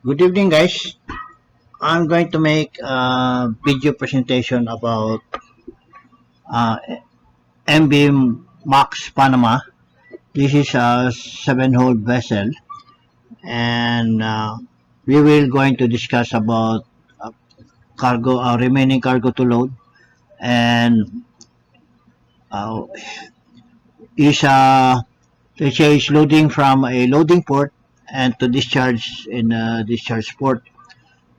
Good evening, guys. I'm going to make a video presentation about uh, MB Max Panama. This is a 7-hole vessel, and we will going to discuss about cargo, remaining cargo to load, and uh, is let's say is loading from a loading port and to discharge in a discharge port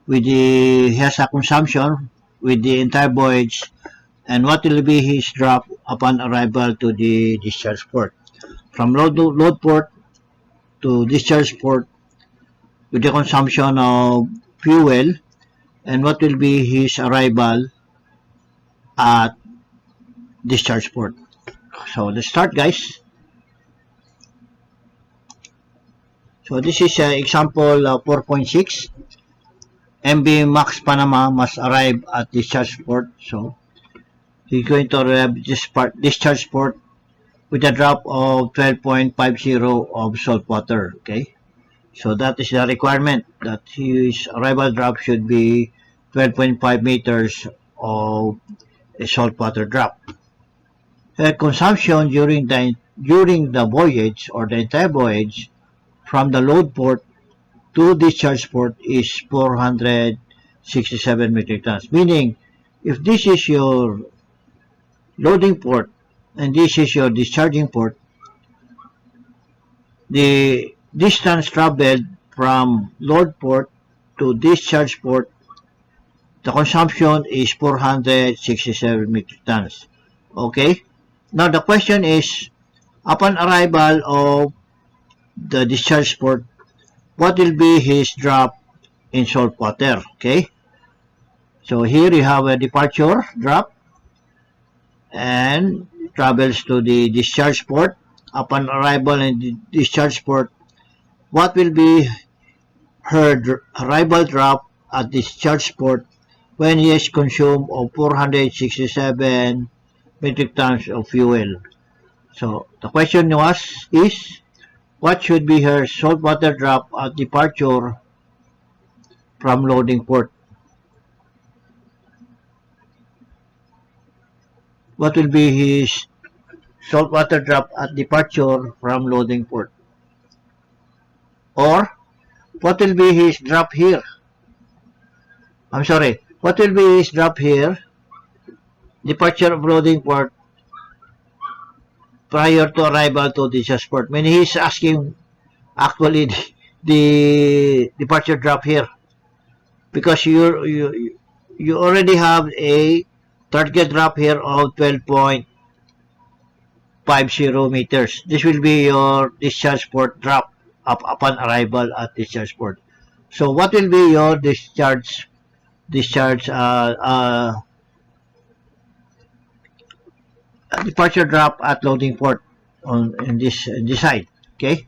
with the has a consumption with the entire voyage and what will be his drop upon arrival to the discharge port. From load port to discharge port with the consumption of fuel and what will be his arrival at discharge port. So let's start, guys. So this is example 4.6. MB Max Panama must arrive at discharge port. So he's going to arrive discharge port with a drop of 12.50 of salt water. Okay, so that is the requirement that his arrival drop should be 12.5 meters of a salt water drop. Consumption during the voyage or the entire voyage from the load port to discharge port is 467 metric tons. Meaning, if this is your loading port and this is your discharging port, the distance traveled from load port to discharge port, the consumption is 467 metric tons. Okay? Now the question is, upon arrival of the discharge port, what will be his drop in salt water? Okay? So here you have a departure drop and travels to the discharge port. Upon arrival in the discharge port, what will be her arrival drop at discharge port when he has consumed of 467 metric tons of fuel? So the question is what should be her saltwater drop at departure from loading port? What will be his saltwater drop at departure from loading port? Or what will be his drop here? What will be his drop here? Departure of loading port prior to arrival to discharge port. When he's asking actually the departure drop here, because you already have a target drop here of 12.50 meters. This will be your discharge port drop upon arrival at discharge port. So what will be your discharge departure drop at loading port in this side? Okay,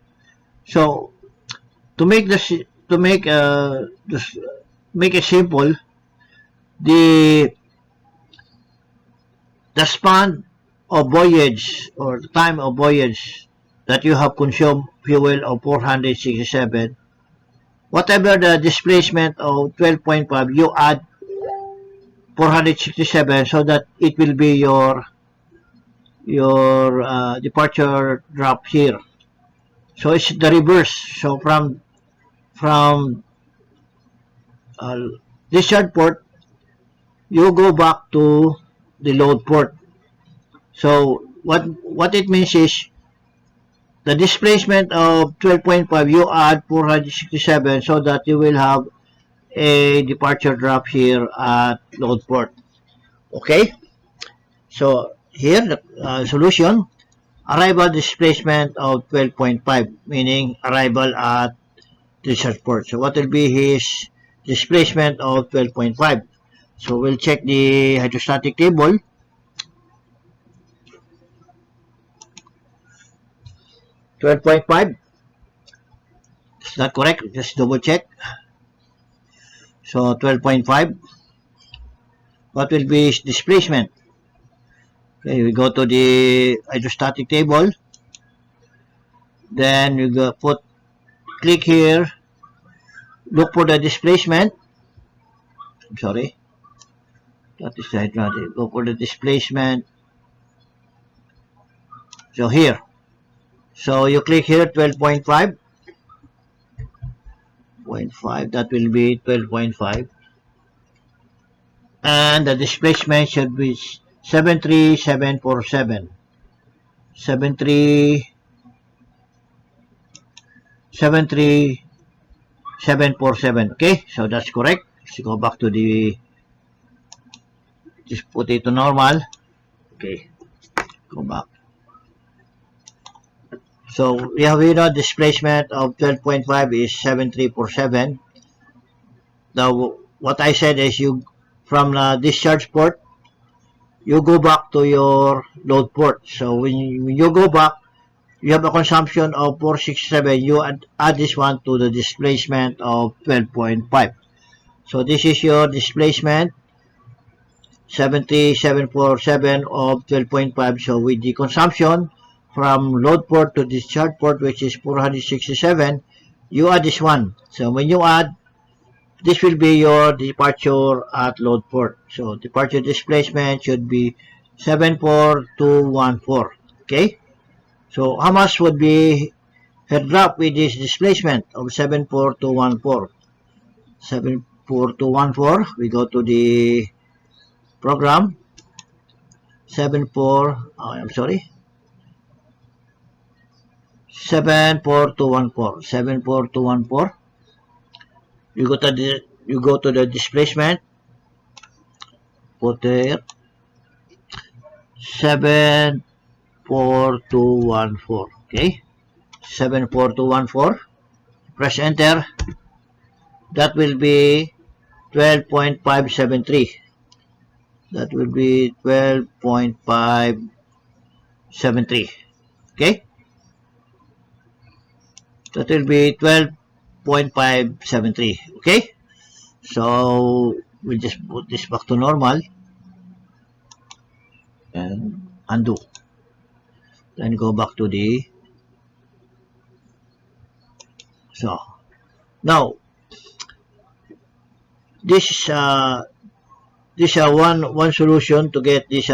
so to make make it simple, the span of voyage or the time of voyage that you have consumed fuel of 467, whatever the displacement of 12.5, you add 467 so that it will be your departure drop here. So it's the reverse. So from discharge port, you go back to the load port. So what it means is the displacement of 12.5, you add 467 so that you will have a departure drop here at load port. Okay, so here the solution: arrival displacement of 12.5, meaning arrival at discharge port. So what will be his displacement of 12.5? So we'll check the hydrostatic table. 12.5. Is that correct? Just double check. So 12.5. What will be his displacement? Okay, we go to the hydrostatic table. Then you go click here look for the displacement. I'm sorry. That is the hydraulic. Look for the displacement. So here. So you click here 12.5. 0.5. That will be 12.5. And the displacement should be 73747. 73747. Okay, so that's correct. Let's go back to the, just put it to normal. Okay, go back. So we have here displacement of 12.5 is 7347. Now what I said is, you from the discharge port, you go back to your load port. So when you go back, you have a consumption of 467. You add this one to the displacement of 12.5. So this is your displacement, 7747 of 12.5. So with the consumption from load port to discharge port, which is 467, you add this one. So when you add, this will be your departure at load port. So departure displacement should be 74214. Okay. So how much would be head drop with this displacement of 74214? 74214. We go to the program. 74214. 74214. You go to the displacement. Put there 74214. Okay, 74214. Press enter. That will be 12.573. That will be 12.573. Okay, that will be 12.573. Okay, so we just put this back to normal and undo. Then go back to the, so now this is one solution to get this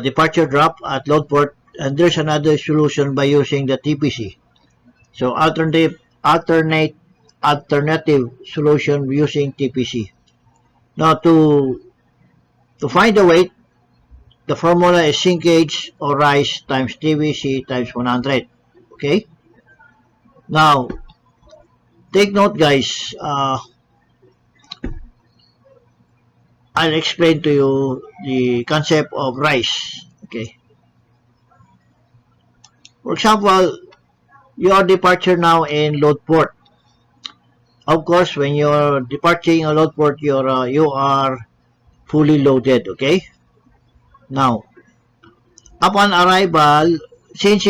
departure drop at load port, and there's another solution by using the TPC. So alternative solution using TPC. Now to find the weight, the formula is sink gauge or rise times TVC times 100. Okay. Now take note, guys. I'll explain to you the concept of rise. Okay. For example, your departure now in load port. Of course, when you're departing a load port, you are fully loaded. Okay. Now, upon arrival, since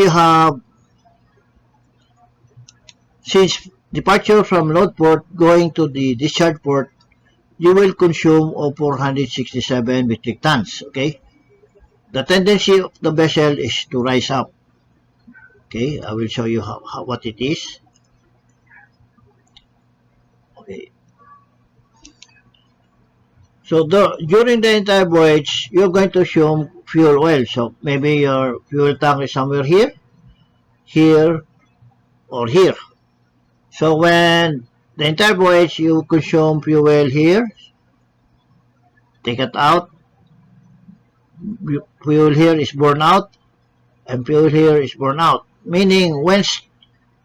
departure from load port going to the discharge port, you will consume of 467 metric tons. Okay. The tendency of the vessel is to rise up. Okay, I will show you what it is. Okay. So during the entire voyage, you're going to consume fuel oil. So maybe your fuel tank is somewhere here, or here. So when the entire voyage you consume fuel here, take it out. Fuel here is burned out, and fuel here is burned out. Meaning, once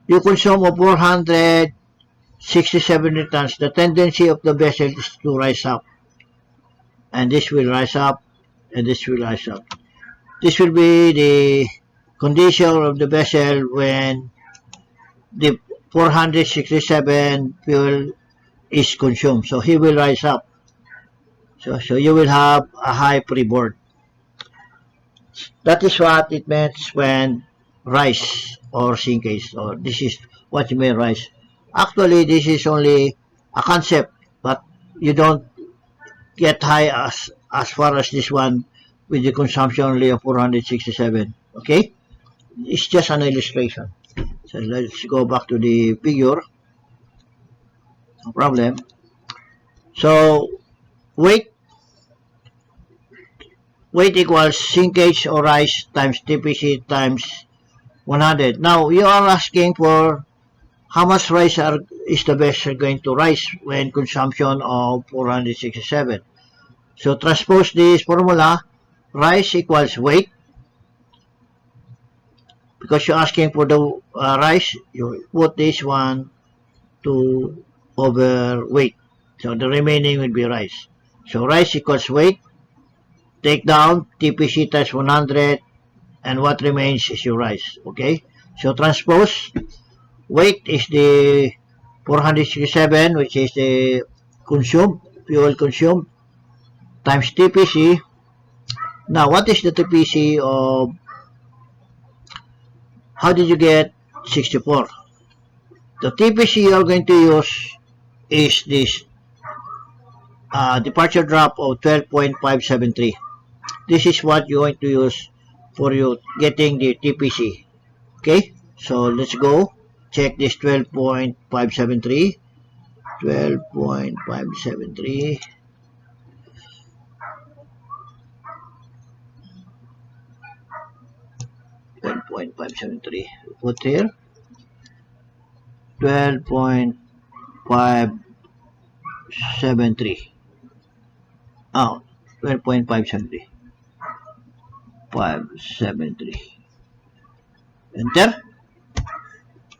you consume 467 tons, the tendency of the vessel is to rise up. And this will rise up, and this will rise up. This will be the condition of the vessel when the 467 fuel is consumed. So he will rise up. So you will have a high freeboard. That is what it means when rise or sinkage. So this is what you may rise. Actually, this is only a concept, but you don't get high as far as this one with the consumption only of 467. Okay, it's just an illustration. So let's go back to the figure. no problem. So weight equals sinkage or rise times TPC times 100. Now you are asking for how much rice is the vessel going to rise when consumption of 467. So transpose this formula, rice equals weight. Because you're asking for the rice, you put this 1, 2 over weight. So the remaining will be rice. So rice equals weight. Take down TPC times 100, and what remains is your rice. Okay? So transpose, weight is the 467, which is the fuel consumed, times TPC. Now, what is the TPC of, how did you get 64? The TPC you are going to use is this departure drop of 12.573. This is what you're going to use for you getting the TPC. Okay, so let's go check this 12.573. 12.573. Put here 12.573. Oh, 12.573. 573. Enter.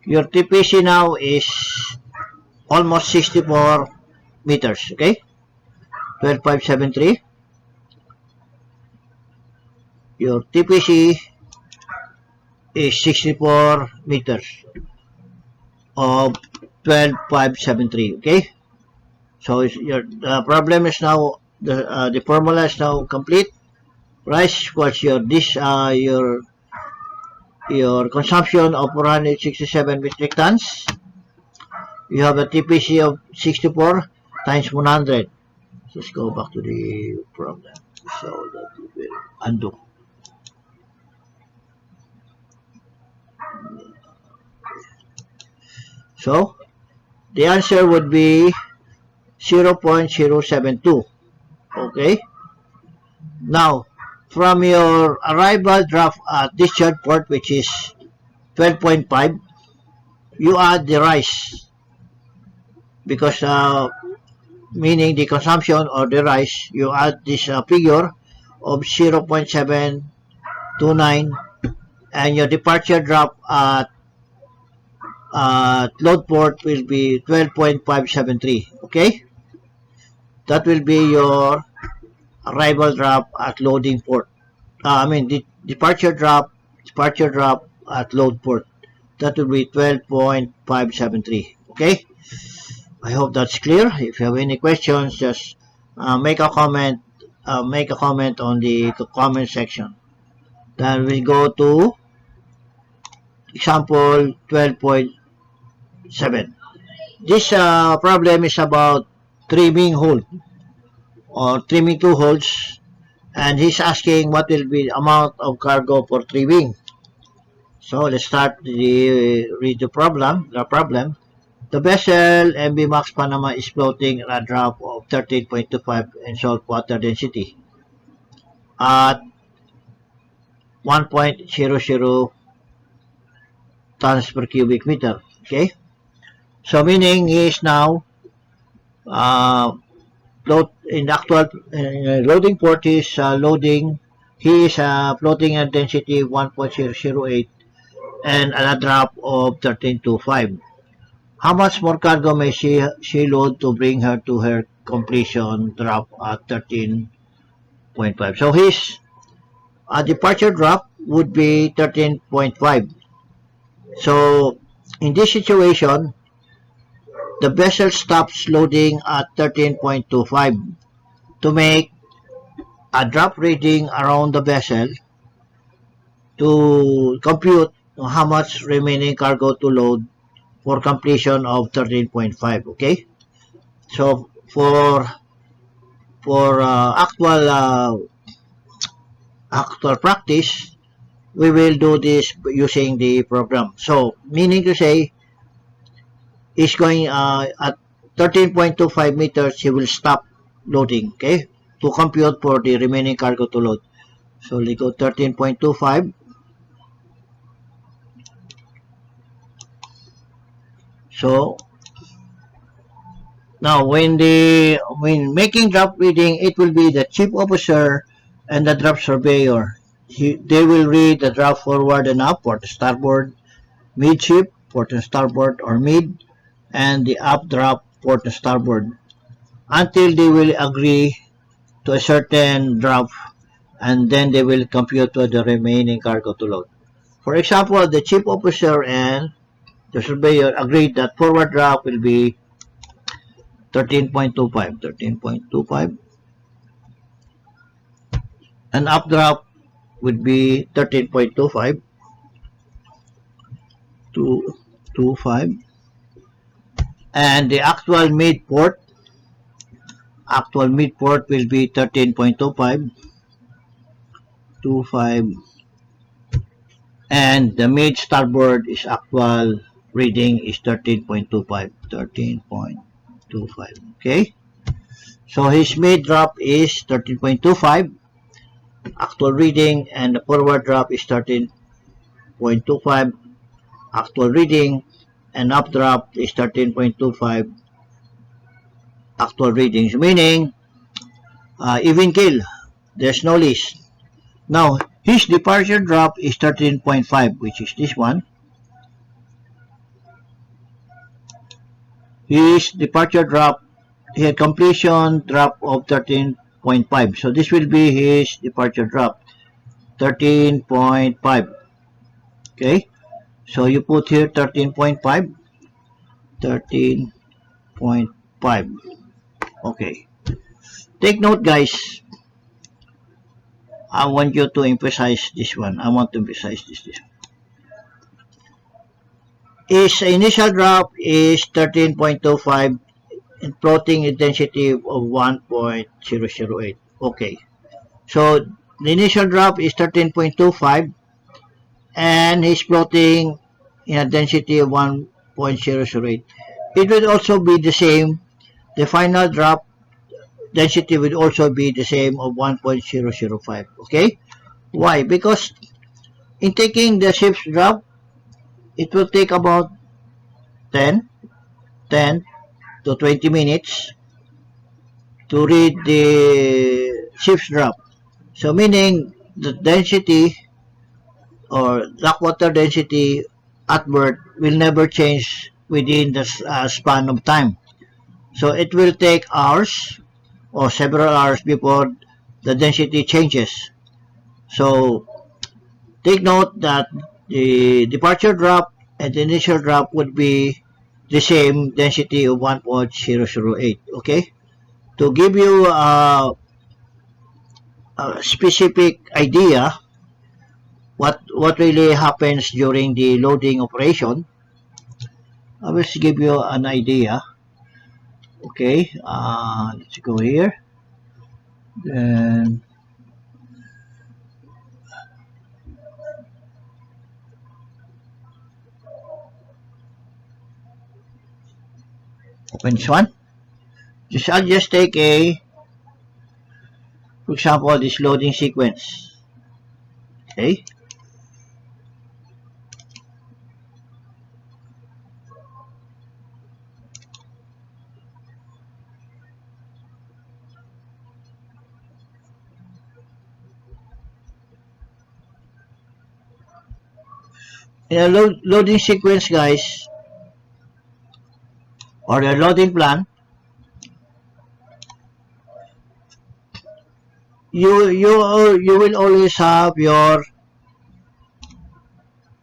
Your TPC now is almost 64 meters. Okay, 12.573. Your TPC is 64 meters of 12.573. Okay, so your problem is now the formula is now complete. Rice equals your consumption of 467 metric tons. You have a TPC of 64 times 100. Let's go back to the problem so that we will undo. So the answer would be 0.072. Okay. Now, from your arrival draft at discharge port, which is 12.5, you add the rice, because meaning the consumption or the rice, you add this figure of 0.729, and your departure drop at load port will be 12.573. Okay, that will be your arrival drop at loading port. The departure drop at load port. That will be 12.573. Okay, I hope that's clear. If you have any questions, just make a comment. Make a comment on the comment section. Then we go to example 12.7. This problem is about trimming hole or trimming two holes, and he's asking what will be the amount of cargo for trimming. So let's start read the problem. The vessel MV Max Panama is floating at a drop of 13.25 in salt water density at 1.00 tons per cubic meter. Okay, so meaning he is now in the actual loading port is loading. He is floating at density 1.008 and at a drop of 13.25. How much more cargo may she load to bring her to her completion drop at 13.5? So his departure drop would be 13.5. So in this situation, the vessel stops loading at 13.25 to make a drop reading around the vessel to compute how much remaining cargo to load for completion of 13.5. Okay, so for actual practice, we will do this using the program. So meaning to say, is going at 13.25 meters, he will stop loading, okay, to compute for the remaining cargo to load. So we go 13.25. So now when making draft reading, it will be the chief officer and the draft surveyor. They will read the draft forward and up for the starboard, midship for the starboard or mid, and the updraft for the starboard, until they will agree to a certain draft, and then they will compute the remaining cargo to load. For example, the chief officer and the surveyor agreed that forward draft will be 13.25, and updraft would be 13.25 to 25, and the actual mid-port will be 13.25, and the mid starboard is actual reading is 13.25. Okay, so his mid drop is 13.25 actual reading, and the forward drop is 13.25 actual reading, and updraft is 13.25 actual readings, meaning even keel, there's no lease. Now his departure drop is 13.5, which is this one. His departure drop, he had completion drop of 13.5, so this will be his departure drop, 13.5. Okay, so you put here 13.5. Okay, take note guys, I want you to emphasize this one. His initial drop is 13.25 and floating intensity of 1.008. Okay, so the initial drop is 13.25 and he's floating in a density of 1.008. It will also be the same. The final drop density will also be the same of 1.005. Okay, why? Because in taking the ship's drop, it will take about 10 to 20 minutes to read the ship's drop. So meaning the density or black water density at berth will never change within the span of time. So it will take hours or several hours before the density changes. So take note that the departure drop and the initial drop would be the same density of 1.008. Okay, to give you a specific idea what really happens during the loading operation, I will give you an idea. Okay, let's go here. Then open this one. I'll just take for example, this loading sequence. Okay. In a loading sequence, guys, or a loading plan, you will always have your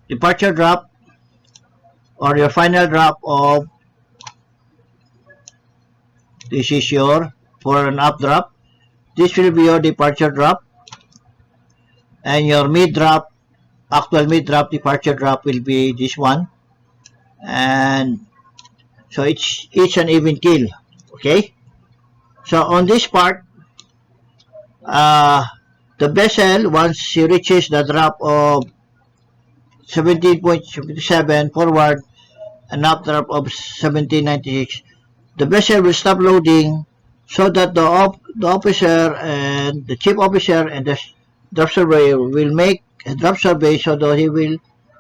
departure drop or your final drop of, this is your, for an updraft, this will be your departure drop, and your mid drop, actual mid drop departure drop will be this one, and so it's an even keel. Okay, so on this part, the vessel, once she reaches the drop of 17.57 forward and updraft of 1796, the vessel will stop loading so that the officer and the chief officer and the drop surveyor will make a drop survey so that he will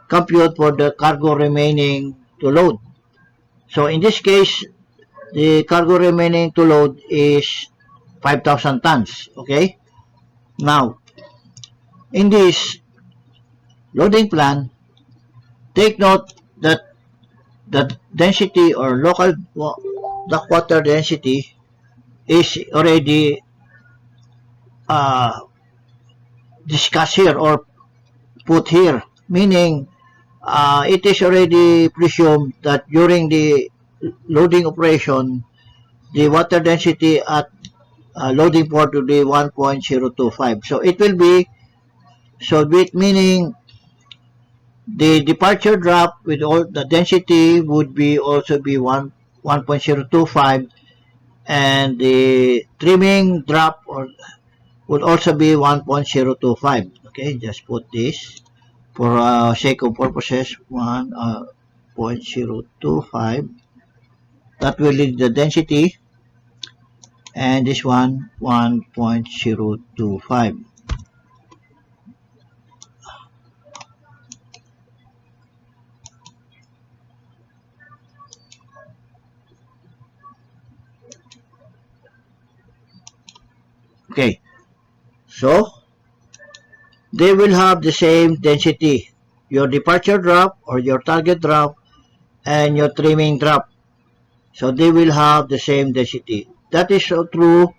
compute for the cargo remaining to load. So in this case, the cargo remaining to load is 5,000 tons. Okay. Now, in this loading plan, take note that the density or local dock water density is already discussed here or put here, meaning it is already presumed that during the loading operation, the water density at loading port will be 1.025. So it will be, meaning the departure drop with all the density would be also be 1.025, and the trimming drop would also be 1.025. Okay, just put this for sake of purposes 1.025. That will lead the density, and this one 1.025. Okay, so they will have the same density, your departure drop or your target drop and your trimming drop. So they will have the same density. That is so true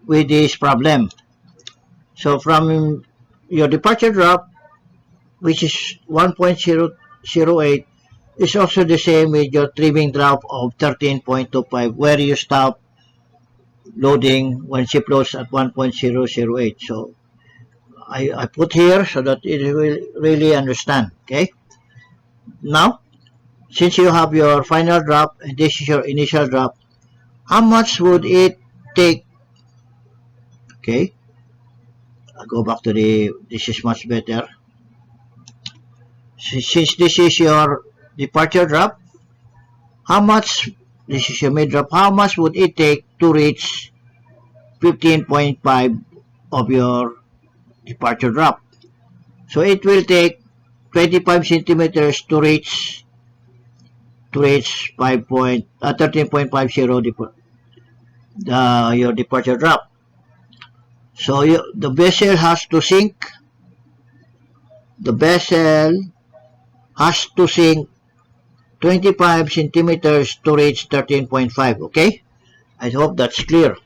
with this problem. So from your departure drop, which is 1.008, is also the same with your trimming drop of 13.25, where you stop loading when ship loads at 1.008. So I put here so that it will really understand. Okay. Now, since you have your final drop and this is your initial drop, how much would it take? Okay. I'll go back to this is much better. Since this is your departure drop, how much, this is your mid drop, how much would it take to reach 15.5 of your departure drop? So it will take 25 centimeters to reach 13.50 your departure drop. So the vessel has to sink. The vessel has to sink 25 centimeters to reach 13.5. Okay, I hope that's clear.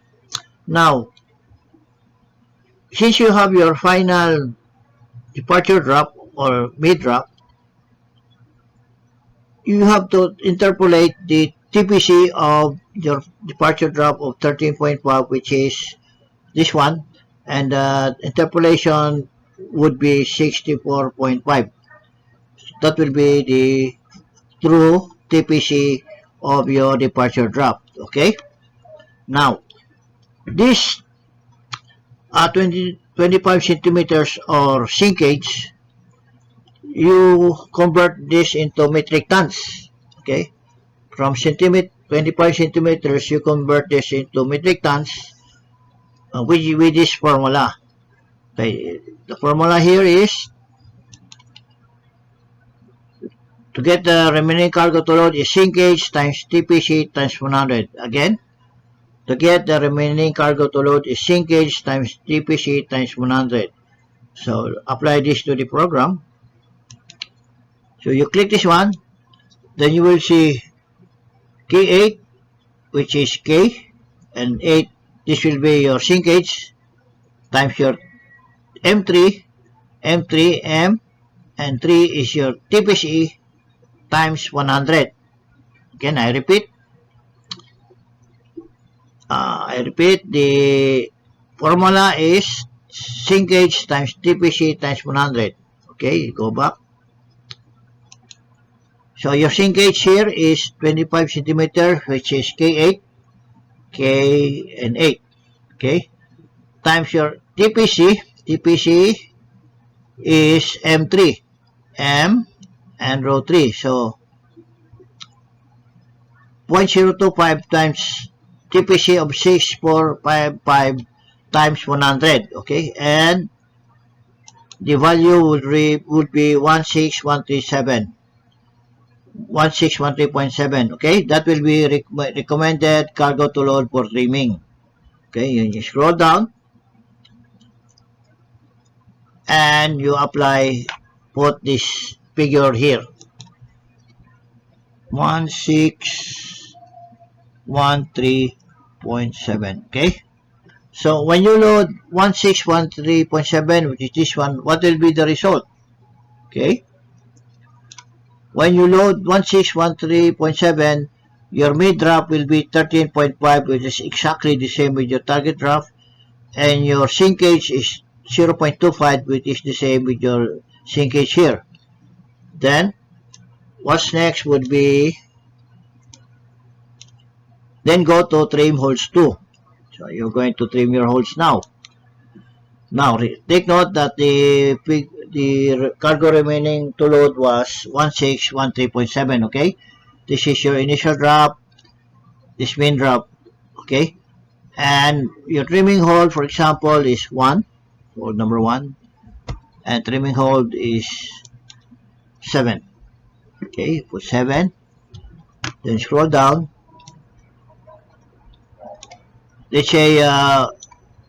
Now, since you have your final departure drop or mid drop, you have to interpolate the TPC of your departure drop of 13.5, which is this one, and interpolation would be 64.5. That will be the true TPC of your departure drop. Okay. Now, this 25 centimeters or sinkage, you convert this into metric tons. Okay. From 25 centimeters, you convert this into metric tons with this formula. Okay. The formula here is, to get the remaining cargo to load is sinkage times TPC times 100. Again, to get the remaining cargo to load is sinkage times TPC times 100. So apply this to the program. So you click this one, then you will see K8, which is K, and 8, this will be your sinkage, times your M3, M, and 3 is your TPC, times 100. Again, I repeat, the formula is sinkage times TPC times 100. Okay, go back. So your sinkage here is 25 centimeter, which is K8, K and 8. Okay, times your TPC. TPC is M3, M and row 3. So 0.025 times TPC of 6455 times 100, okay, and the value would be 16137, 161.7, okay. That will be recommended cargo to load for trimming. Okay, you scroll down and you put this figure here, 1613.7, okay. So when you load 1613.7, which is this one, what will be the result? Okay, when you load 1613.7, your mid drop will be 13.5, which is exactly the same with your target drop, and your sinkage is 0.25, which is the same with your sinkage here. Then what's next would be, then go to trim holes 2. So you're going to trim your holes now. Now take note that the cargo remaining to load was 1613.7, okay. This is your initial drop, this main drop, okay. And your trimming hole, for example, is 1, hole number 1, and trimming hole is 7, okay. Put 7, then scroll down. Let's say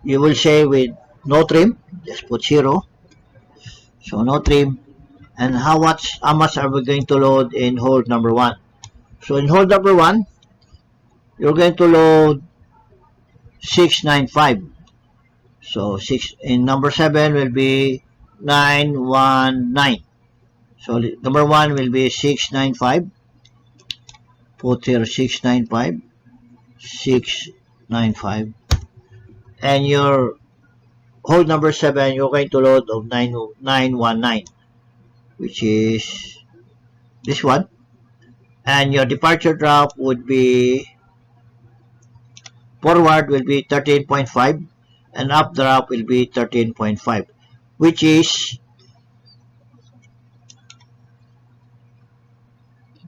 you will say with no trim, just put 0, so no trim. And how much are we going to load in hole number 1? So in hole number 1, you're going to load 695. So 6 in number 7 will be 919. So number 1 will be 695. Put here 695, 695. And your hole number 7, you're going to load of 919, which is this one. And your departure drop would be, forward will be 13.5, and up drop will be 13.5, which is,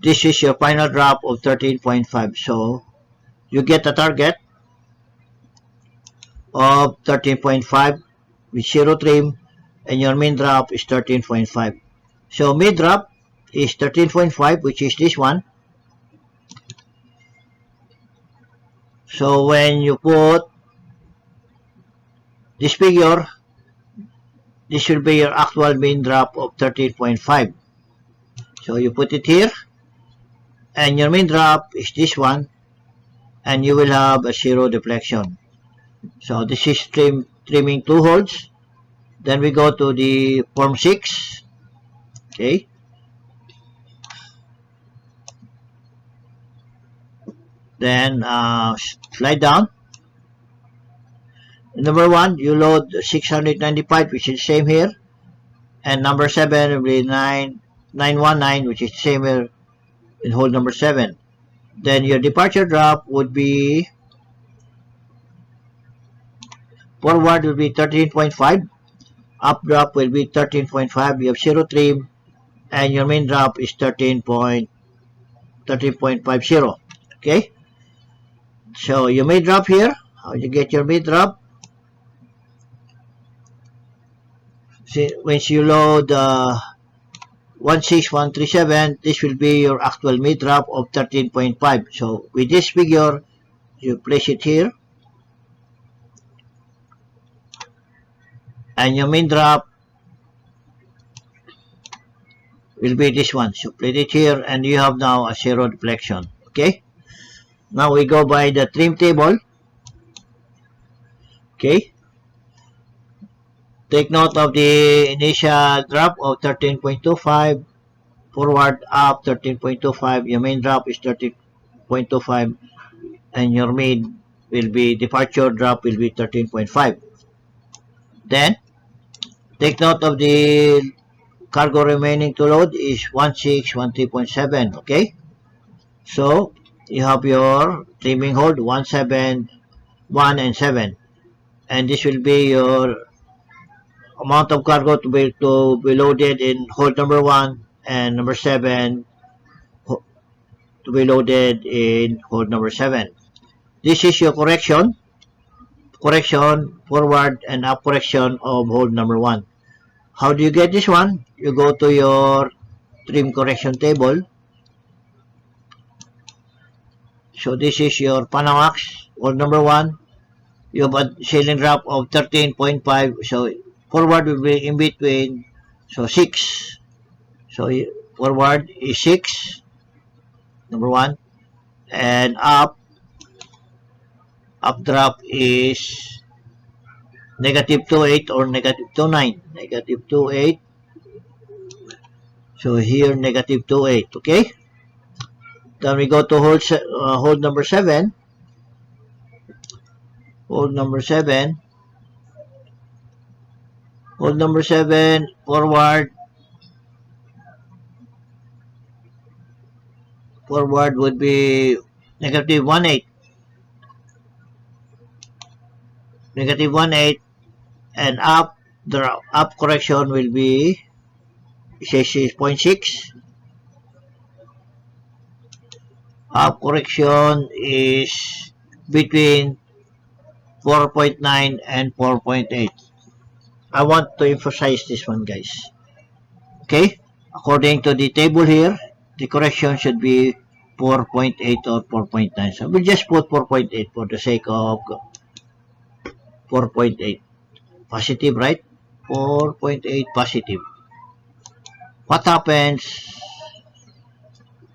this is your final drop of 13.5. So you get a target of 13.5 with 0 trim, and your main drop is 13.5. So mid drop is 13.5, which is this one. So when you put this figure, this will be your actual main drop of 13.5. So you put it here, and your main drop is this one, and you will have a 0 deflection. So this is trimming 2 holes. Then we go to the form 6, okay. Then slide down. Number 1, you load 695, which is the same here, and number 7 will be 919, which is the same here in hole number 7. Then your departure drop would be, forward will be 13.5, up drop will be 13.5, you have 0 trim, and your main drop is 13.50, okay. So you may drop here. How you get your mid drop? See, once you load 16137, this will be your actual mid drop of 13.5. So with this figure, you place it here, and your main drop will be this one. So place it here, and you have now a 0 deflection, okay. Now we go by the trim table, okay. Take note of the initial drop of 13.25, forward up 13.25, your main drop is 13.25, and your main will be, departure drop will be 13.5. Then take note of the cargo remaining to load is 1613.7, okay. So you have your trimming hold 1, 7, 1, and 7, and this will be your amount of cargo to be loaded in hold number 1 and number 7 to to be loaded in hold number 7. This is your correction, forward and up correction of hold number 1. How do you get this one? You go to your trim correction table. So this is your Panamax, hold number 1. You have a ceiling drop of 13.5. So forward will be in between. So 6. So forward is 6, number 1. And up drop is negative 2.8 or negative 2.9. Negative 2.8. So here negative 2.8. Okay. Then we go to hold number 7. Hold number 7. Hold number 7, forward would be negative 1.8. Negative 1.8. And up, the up correction will be, it says 0.6. Up correction is between 4.9 and 4.8. I want to emphasize this one, guys. Okay? According to the table here, the correction should be 4.8 or 4.9. So we'll just put 4.8 for the sake of 4.8. Positive, right? 4.8 positive. What happens?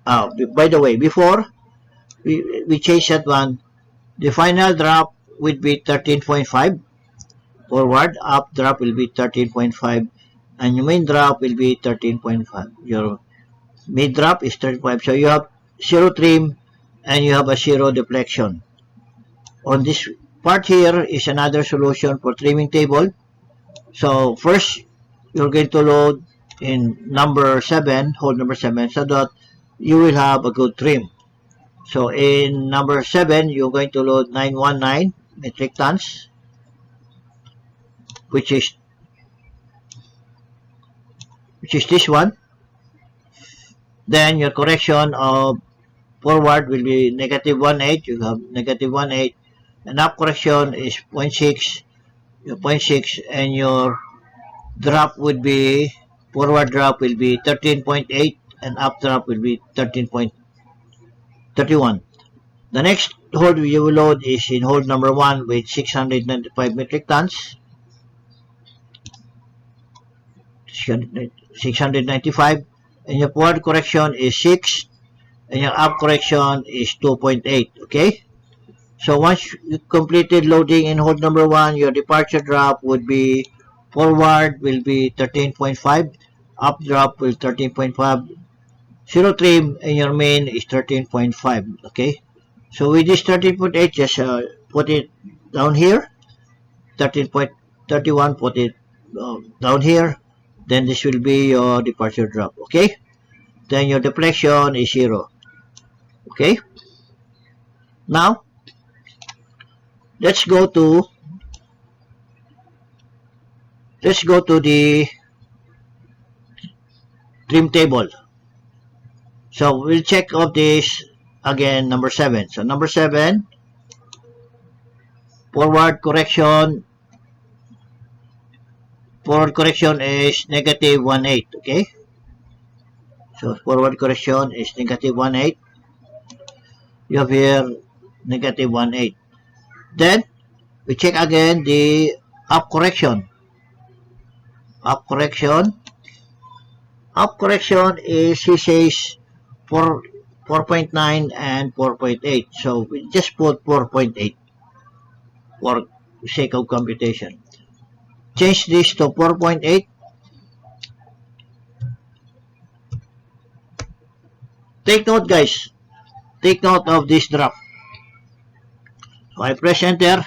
By the way, before we change that one, the final drop would be 13.5. Forward, up drop will be 13.5. And your main drop will be 13.5. Your mid drop is 13.5. So you have 0 trim and you have a 0 deflection. On this part here is another solution for trimming table. So first, you're going to load in number 7, hold number 7, so that you will have a good trim. So in number 7, you're going to load 919 metric tons, which is this one. Then your correction of forward will be negative 1.8. You have negative 1.8. And up correction is 0.6. Your 0.6 and your drop would be, forward drop will be 13.8 and up drop will be 13.31. The next hold you will load is in hold number 1 with 695 metric tons. 695, and your forward correction is 6 and your up correction is 2.8. Okay, so once you completed loading in hold number 1, your departure drop would be, forward will be 13.5, up drop will 13.5, 0 trim, and your main is 13.5. Okay, so with this 13.8, just put it down here. 13.31, put it down here. Then this will be your departure drop. Okay, then your deflection is 0. Okay, now let's go to the trim table. So we'll check of this again, number 7. So number 7, forward correction is negative 1.8. Okay, so forward correction is negative 1.8. You have here negative 1.8. Then we check again the up correction. Up correction is, he says, 4.9 and 4.8. So we just put 4.8 for sake of computation. Change this to 4.8. Take note, guys. Take note of this drop. So I press enter.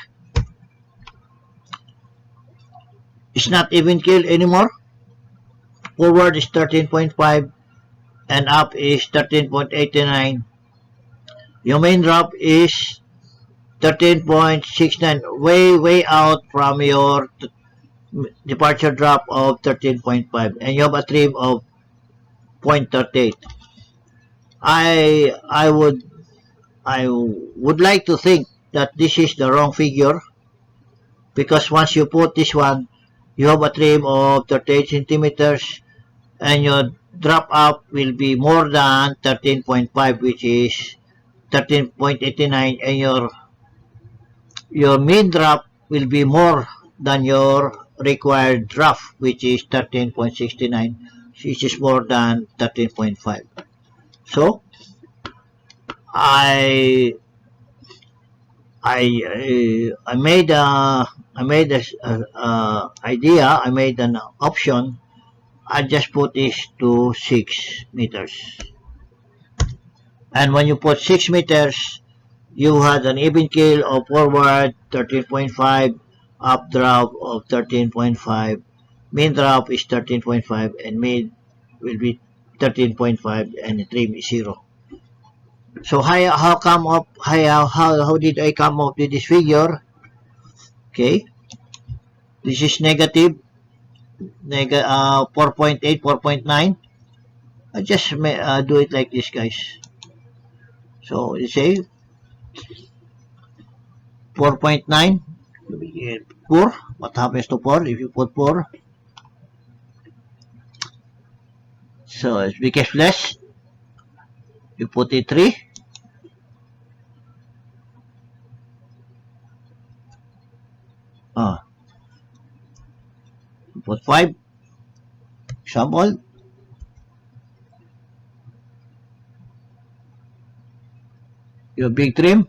It's not even kill anymore. Forward is 13.5 and up is 13.89. Your main drop is 13.69, way out from your departure drop of 13.5, and you have a trim of 0.38. I would like to think that this is the wrong figure, because once you put this one, you have a trim of 38 centimeters, and your drop up will be more than 13.5, which is 13.89, and your mean drop will be more than your required draft, which is 13.69, which is more than 13.5. So I I made idea. I made an option. I just put this to 6 meters, and when you put 6 meters, you had an even keel of forward 13.5, updraft of 13.5, main draft is 13.5, and mid will be 13.5, and the trim is 0. So how did I come up with this figure? Okay, this is negative 4.8, 4.9. I just do it like this, guys. So you say 4.9, poor. What happens to poor if you put poor? So it becomes less. You put it 3. You put 5. Example. Yung big trim.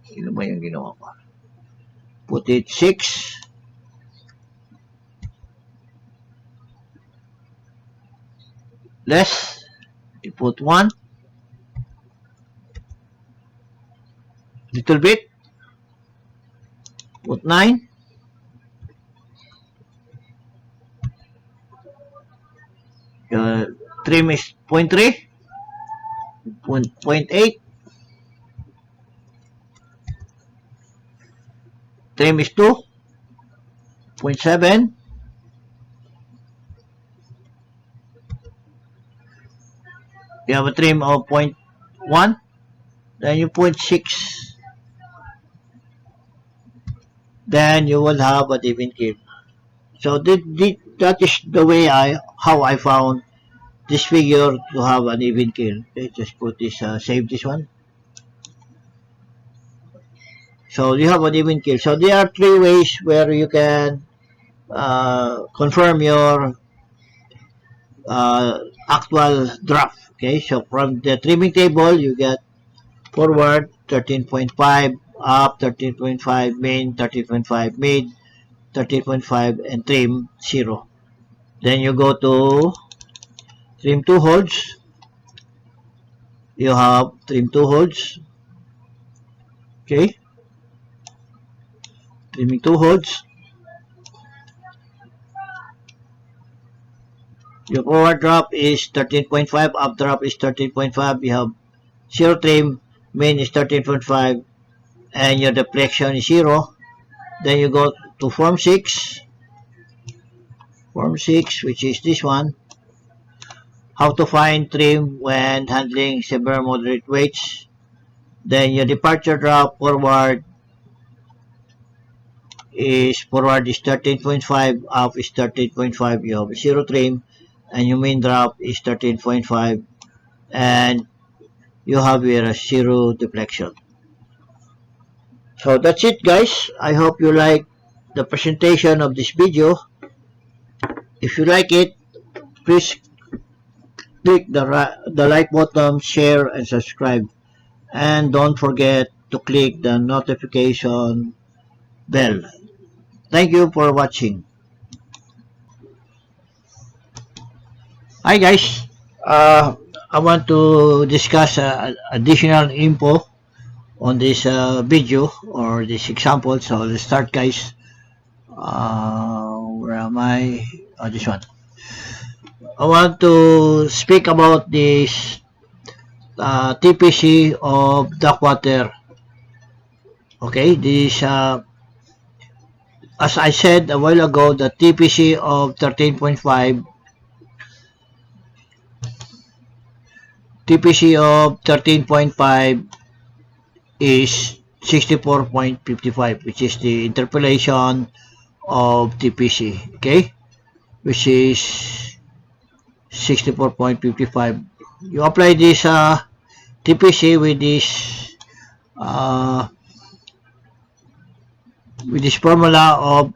Sino ba yung ginawa ko? Put it 6. Less. You put 1. Little bit. Put 9. Trim is 0.3. 0.8. Trim is 2. 0.7. You have a trim of 0.1. Then you 0.6. Then you will have an even keel. So that is the way how I found this figure to have an even keel. Okay, just put this, save this one. So you have an even keel. So there are 3 ways where you can confirm your actual draft. Okay, so from the trimming table, you get forward 13.5, up 13.5, main 13.5, mid 13.5, and trim 0. Then you go to trim 2 holds. You have trim 2 holds. Okay, trimming 2 holds. Your forward drop is 13.5, up drop is 13.5. You have 0 trim, main is 13.5, and your deflection is 0. Then you go to form 6. Form 6, which is this one. How to find trim when handling severe moderate weights. Then your departure drop forward is 13.5, up is 13.5. You have 0 trim, and your main drop is 13.5, and you have here a 0 deflection. So that's it, guys. I hope you like the presentation of this video. If you like it, please click the like button, share, and subscribe. And don't forget to click the notification bell. Thank you for watching. Hi guys, I want to discuss additional info on this video or this example. So let's start, guys. Where am I? Oh, this one. I want to speak about this TPC of Duckwater. Okay, this as I said a while ago, the TPC of 13.5 TPC of 13.5 is 64.55, which is the interpolation of TPC, okay, which is 64.55. You apply this TPC with this formula of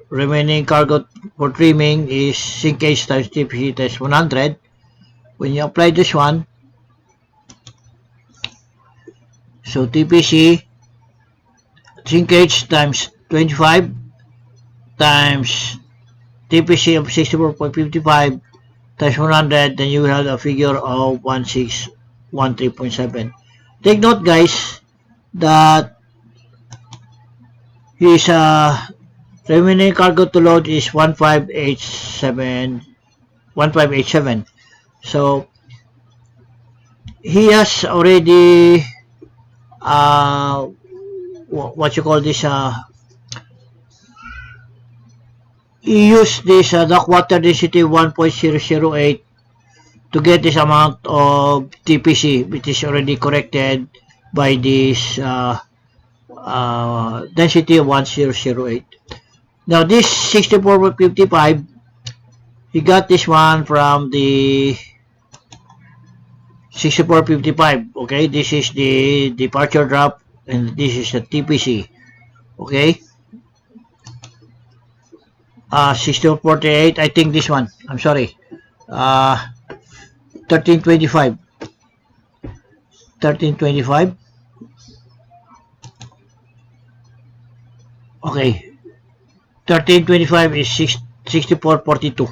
remaining cargo for trimming is sinkage times TPC times 100. When you apply this one, so TPC sinkage times 25 times TPC of 64.55 times 100, then you will have a figure of 1613.7. Take note, guys, that his remaining cargo to load is 1587. So he has already what you call this, he used this dock water density 1.008 to get this amount of TPC, which is already corrected by this density of 1008. Now this 64.55, he got this one from the 64.55. Okay, this is the departure drop and this is the TPC. Okay, 64.48, I think this one, I'm sorry, 1325. Okay, 1325 is 64.42.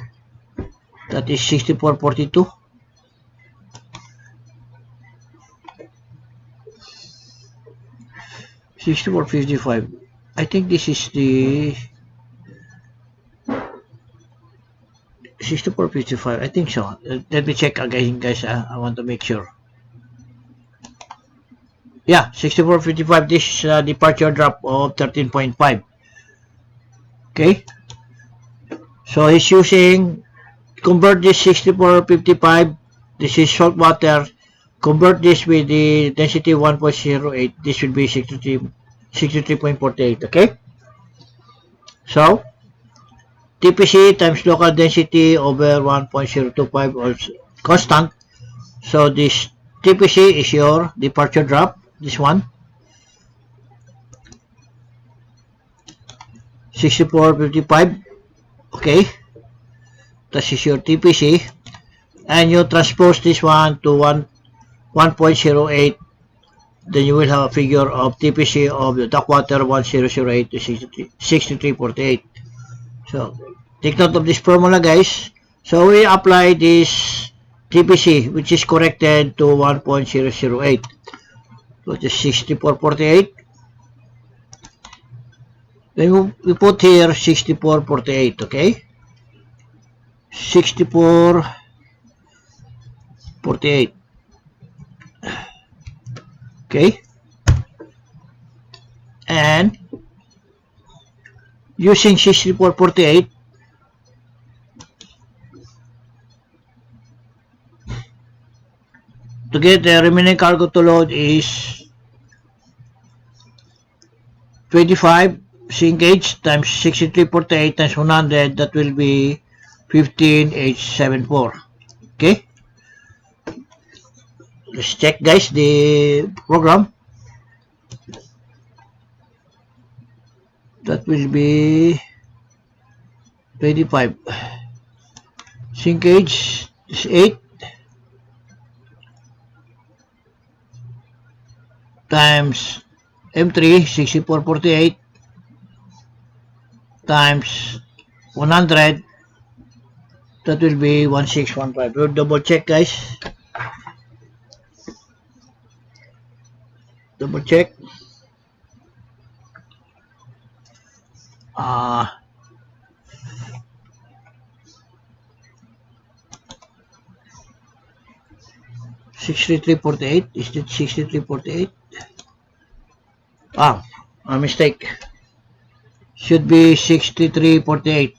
That is 64.42. $64.55. I think this is the 64.55. I think so. Let me check again, guys. I want to make sure. Yeah, 64.55. This is departure drop of 13.5. Okay. So he's using, convert this 64.55. This is salt water. Convert this with the density 1.08. This will be 63.48. Okay. So TPC times local density over 1.025 or constant. So this TPC is your departure drop. This one. 64.55. Okay. This is your TPC. And you transpose this one to 1.08, then you will have a figure of TPC of the dock water 1008 to 63.48. So take note of this formula, guys. So we apply this TPC, which is corrected to 1.008, which is 64.48. Then we put here 64.48, okay? 64.48. Okay, and using 64.48, to get the remaining cargo to load is 25 sinkage times 63.48 times 100. That will be 15,874. Okay. Let's check, guys, the program. That will be 25. Sinkage is 8 times M3 64.48 times 100. That will be 1615. We'll double check, guys. Double check. 63.48. Is it 63.48? Ah, a mistake. Should be 63.48.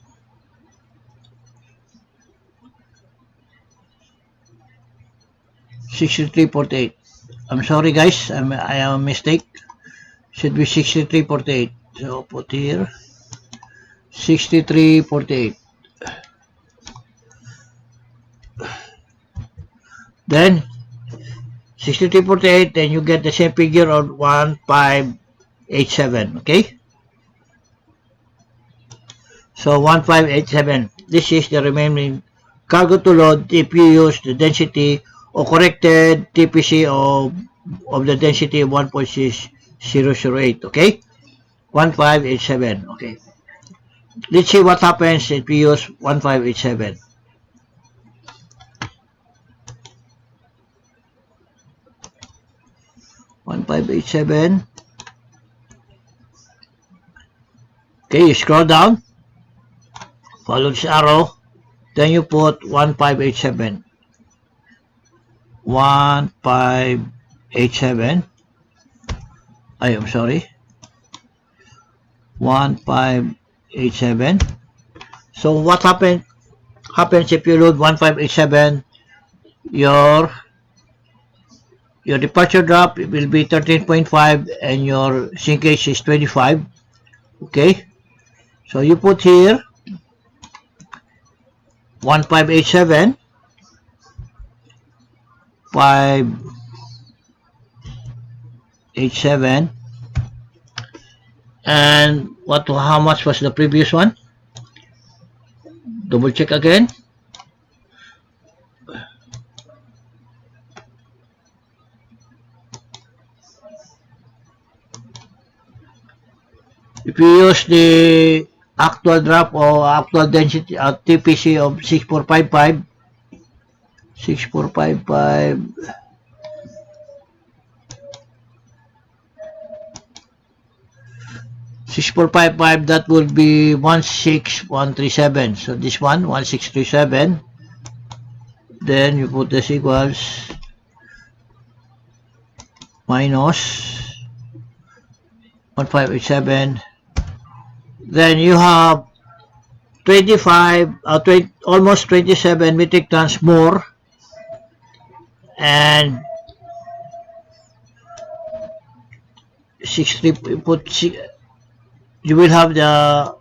6348. I'm sorry guys, I am a mistake. Should be 6348. So put here 6348. Then 6348, then you get the same figure on 1587. Okay, so 1587, this is the remaining cargo to load if you use the density or corrected TPC of the density of 1.6008. Okay, 1587. Okay, let's see what happens if we use 1587. Okay, you scroll down, follow this arrow, then you put 1587. 1587. I am sorry. 1587. So what happens if you load 1587? Your departure drop will be 13.5 and your sinkage is 25. Okay, so you put here 1587 587, and how much was the previous one? Double check again. If you use the actual drop or actual density TPC of 6455, 6455, that would be 16137. So this one 1637. Then you put this equals minus 1587. Then you have 25, almost 27 metric tons more, and 63. You will have the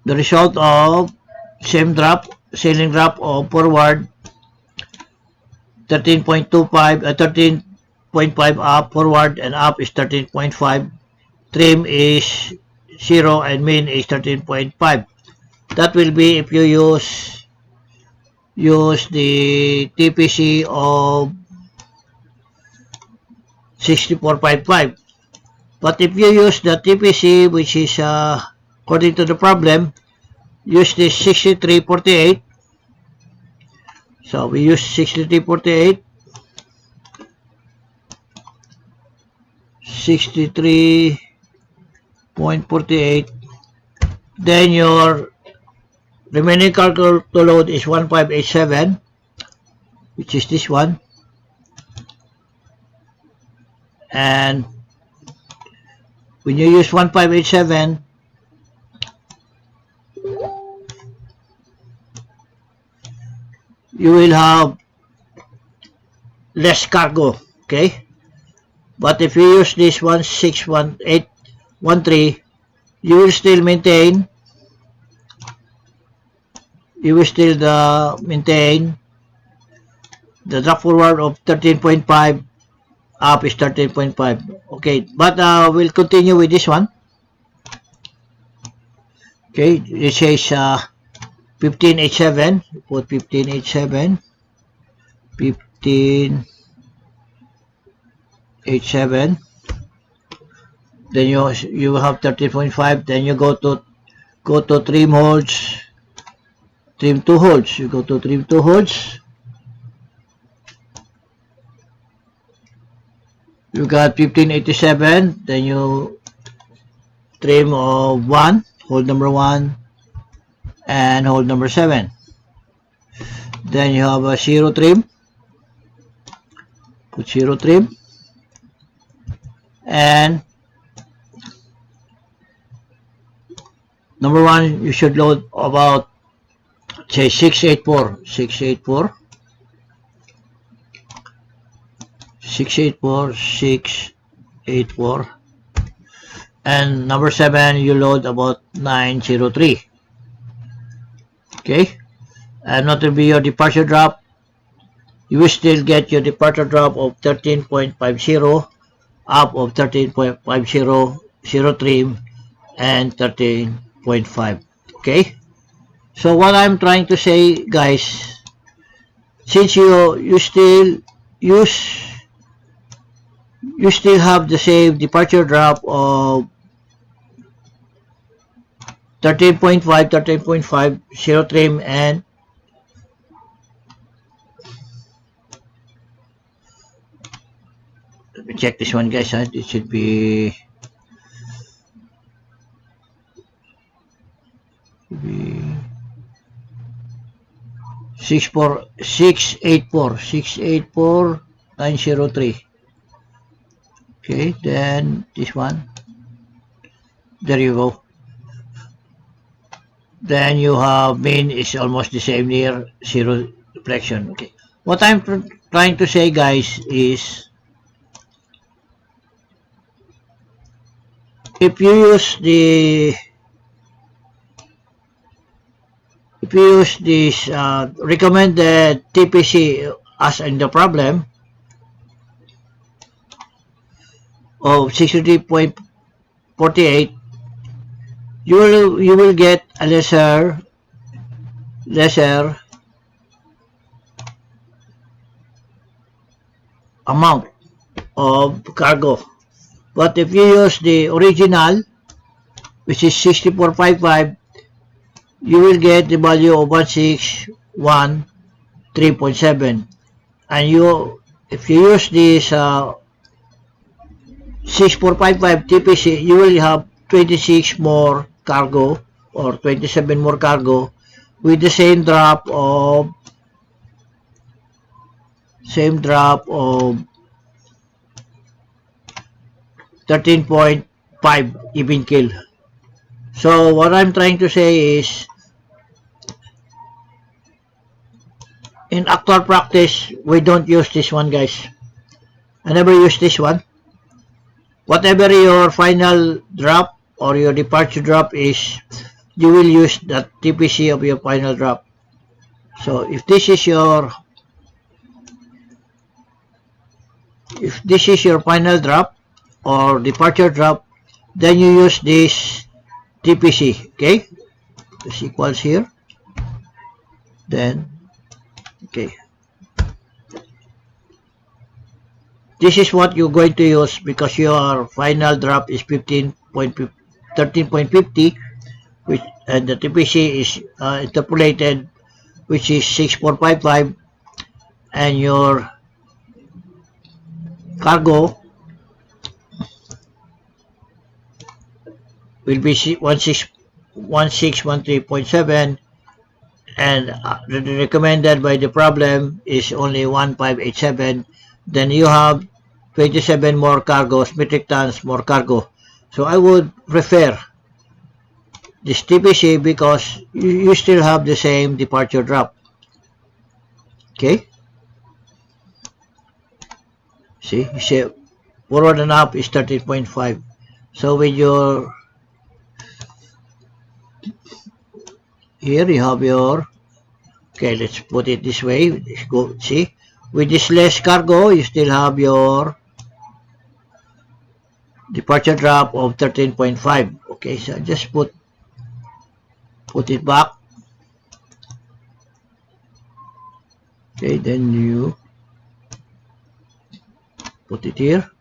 result of same drop, sailing drop of forward 13.25, 13.5 up forward, and up is 13.5. Trim is 0 and main is 13.5. That will be if you use the TPC of 6455. But if you use the TPC, which is according to the problem, use this 6348. So we use 6348. 63.48. Then your remaining cargo to load is 1587, which is this one. And when you use 1587, you will have less cargo. Okay, but if you use this 161813, you will still maintain the drop forward of 13.5, up is 13.5. Okay, but we'll continue with this one. Okay, it says 1587. Put 1587. 1587. Then you have 13.5. Then you go to trim holds, trim 2 holds. You go to trim 2 holds. You got 1587. Then you trim of 1, hold number 1, and hold number 7. Then you have a 0 trim. Put 0 trim. And number 1, you should load about, say, 684. 684 and number 7 you load about 903. Okay, and not to be your departure drop, you will still get your departure drop of 13.50 up of 13.50 zero trim and 13.5. Okay, so what I'm trying to say, guys, since you still use you still have the same departure drop of 13.5, 13.5 zero trim, and let me check this one, guys. It should be 684,903. Okay, then this one, there you go. Then you have mean is almost the same, near zero reflection. Okay, what I'm trying to say, guys, is if you use this recommended TPC as in the problem of 63.48, you will get a lesser amount of cargo. But if you use the original, which is 6455, you will get the value of 1613.7. And if you use this 6455 TPC, you will have 26 more cargo or 27 more cargo with the same drop of 13.5 even kill. So what I'm trying to say is, in actual practice, we don't use this one, guys. I never use this one. Whatever your final drop or your departure drop is, you will use that TPC of your final drop. So if this is your final drop or departure drop, then you use this TPC. Okay, this equals here. Then okay, this is what you're going to use because your final drop is 13.50, which and the TPC is interpolated, which is 6455, and your cargo will be 1613.7, and the recommended by the problem is only 1587. Then you have 27 more cargos, metric tons more cargo. So I would prefer this TPC because you still have the same departure drop. Okay, see, you see forward and up is 13.5. so with your here you have your, okay, let's put it this way. Let's go see, with this less cargo you still have your departure drop of 13.5. okay, so just put it back. Okay, then you put it here.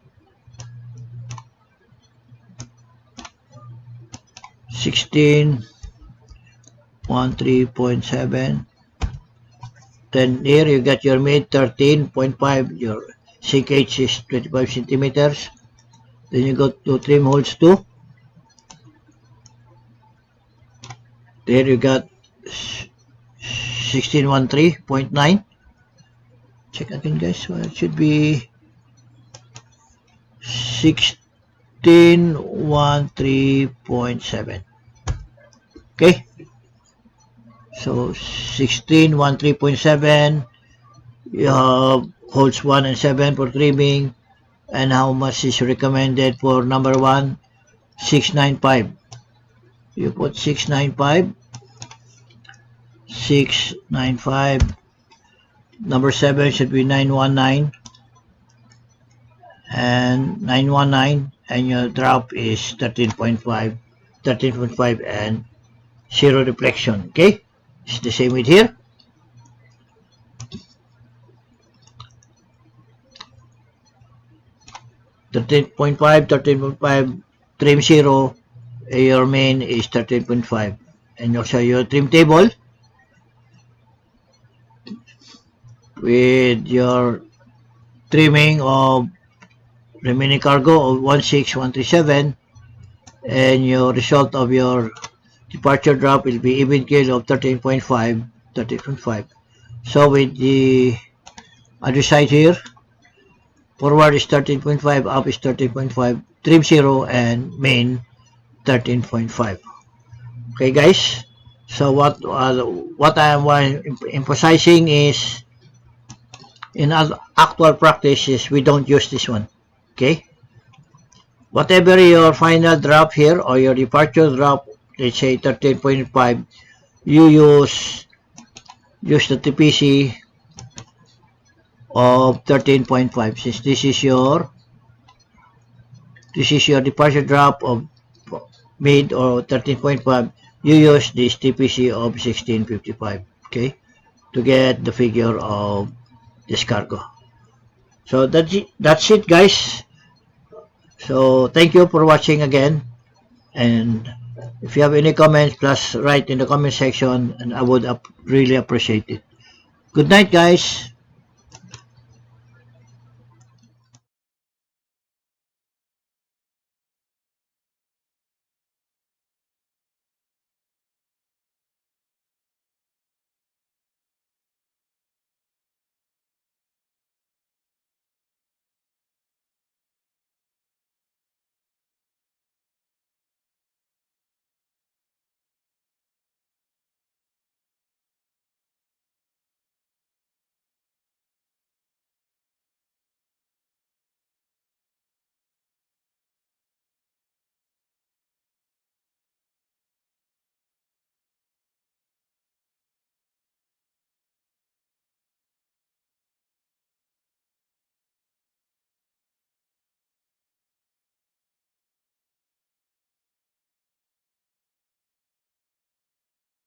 1613.7. Then here you get your mid 13.5. Your sink H is 25 centimeters. Then you go to trim holes 2. There you got 1613.9. Check again, guys. So it should be 1613.7. Okay, so 1613.7, you have holds 1 and 7 for trimming, and how much is recommended for number 1? 695. You put 695. 695. Number 7 should be 919, and 919, and your drop is 13.5, and zero deflection. Okay, it's the same with here. Thirteen point five, trim zero, your main is 13.5, and also your trim table with your trimming of remaining cargo of 16137, and your result of your departure drop will be even keel of 13.5. So with the other side here, forward is 13.5, up is 13.5, trim 0, and main 13.5. Okay guys, so what I am emphasizing is, in actual practice, we don't use this one. Okay, whatever your final drop here or your departure drop, let's say 13.5, you use the TPC of 13.5. Since this is your departure drop of mid or 13.5, you use this TPC of 1655, okay, to get the figure of this cargo. So that's it guys. So thank you for watching again, and if you have any comments, please write in the comment section, and I would really appreciate it. Good night guys.